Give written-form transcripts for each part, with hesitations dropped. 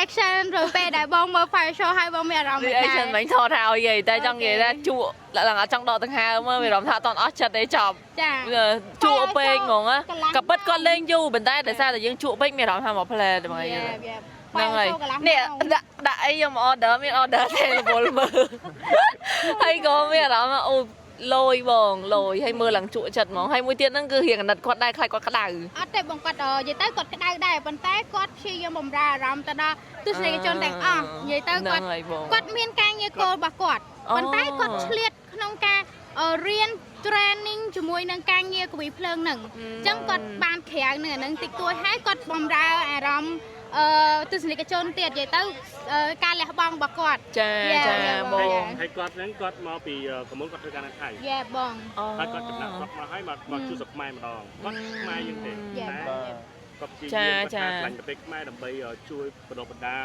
reaction rồiពេលដែលបងមើល fire show ហើយបងមានអារម្មណ៍មិនដែរ reaction មិនថតថាឲ្យយាយតែចង់និយាយថាជក់ឡើងចង់ដកដង្ហើមមើលមានអារម្មណ៍ថាអត់អស់ចិត្តទេចប់ ចា ជក់ពេកហ្មងក៏ពិតគាត់លេងយូរប៉ុន្តែដោយសារតែយើងជក់ពេកមានអារម្មណ៍ថាមកផ្លែតែមកយើងហ្នឹងហើយនេះដាក់អីខ្ញុំ order មាន order ទេរវល់មើលហើយក៏មានអារម្មណ៍អូលយបងលយហើយមើលឡើងជក់ចិត្តហ្មងហើយមួយទៀតហ្នឹងគឺរៀងអាណិតគាត់ដែរខ្លាចគាត់ក្តៅអត់ទេបងគាត់និយាយទៅគាត់ក្តៅដែរប៉ុន្តែគាត់ព្យាយាមបំរើអារម្មណ៍ទៅដល់ទស្សនិកជនទាំងអស់និយាយទៅគាត់មានការងារគោលរបស់គាត់ប៉ុន្តែគាត់ឆ្លៀតក្នុងការរៀន training ជាមួយនឹងការងារកវីភ្លើងហ្នឹងអញ្ចឹងគាត់បានក្រៅនឹងអាហ្នឹងតិចតួចហើយគាត់បំរើអារម្មណ៍ទស្សនិកជនទៀតនិយាយទៅការលះបង់របស់គាត់ចាបងហើយគាត់ហ្នឹងគាត់មកពីកំមុនគាត់ធ្វើការនៅថៃយ៉ាបងហើយគាត់ចំណាក់គាត់មកហើយមកជួយស្រុកខ្មែរម្ដងគាត់ខ្មែរយើងទេតែគាត់ជាចាខ្លាញ់ប្រទេសខ្មែរដើម្បីជួយបណ្ដុះបណ្ដា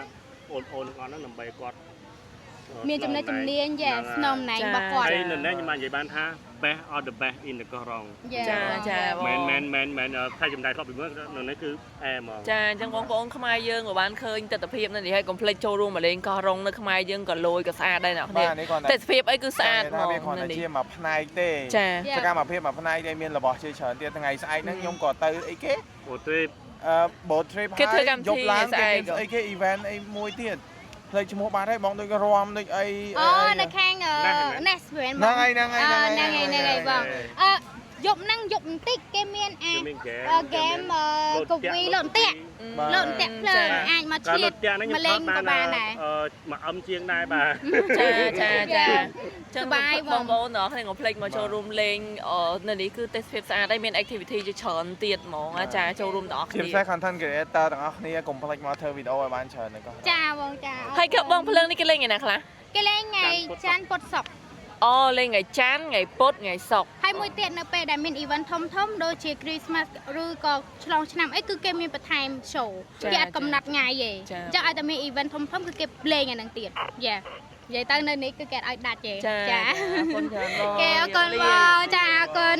អូនទាំងអស់ហ្នឹងដើម្បីគាត់មានចំណេះជំនាញយ៉ាស្នំណែងរបស់គាត់ហើយនៅនេះខ្ញុំបាននិយាយបានថា best or the best in the កោះរ៉ុងចាបងមែនថៃចំណាយធ្លាប់ពីមើលនៅនេះគឺអែហ្មងចាអញ្ចឹងបងប្អូនខ្មែរយើងក៏បានឃើញទស្សនវិជ្ជានេះហើយកុំភ្លេចចូលរួមមកលេងកោះរ៉ុងនៅខ្មែរយើងក៏លយក៏ស្អាតដែរអ្នកគ្នាទស្សនវិជ្ជាអីគឺស្អាតហ្មងវាគ្រាន់តែជាមួយផ្នែកទេសកម្មភាពមួយផ្នែកទេមានរបស់ជាច្រើនទៀតថ្ងៃស្អែកហ្នឹងខ្ញុំក៏ទៅអីគេboat trip គេធ្វើកម្មវិធីយប់ឡើងគេអីគេ event អីមួយទៀតផ្លេចឈ្មោះបាត់ហើយបងដូចរំដូចអីនៅខាង Nest ហ្នឹងហើយបងយប់ហ្នឹងយប់បន្តិចគេមានហ្គេមកវីលោតន្ទាក់ភ្លើងអាចមកឆ្លៀតមកលេងក៏បានដែរមកអឹមជាងដែរបាទចាចឹងបងប្អូនអ្នកខ្ញុំភ្លេចមកចូលរួមលេងនៅនេះគឺទេសភាពស្អាតហើយមាន activity ជាច្រើនទៀតហ្មងចាចូលរួមទាំងអស់គ្នាជាពិសេស content creator ទាំងអស់គ្នាកុំភ្លេចមកធ្វើវីដេអូឲ្យបានច្រើនហ្នឹងក៏ចាបងចាហើយក៏បងភ្លើងនេះគេលេងថ្ងៃណាខ្លះគេលេងថ្ងៃច័ន្ទពុធសុក្រលេងថ្ងៃច័ន្ទថ្ងៃពុធថ្ងៃសុក្រហើយមួយទៀតនៅពេលដែលមាន event ធំដូចជា Christmas ឬក៏ឆ្លងឆ្នាំអីគឺគេមានបន្ថែម show គេអត់កំណត់ថ្ងៃទេអញ្ចឹងឲ្យតែមាន event ធំគឺគេលេងអាហ្នឹងទៀតយ៉ានិយាយទៅនៅនេះគឺគេឲ្យដាច់ទេចាអរគុណច្រើនបងគេអរគុណបងចាអរគុណ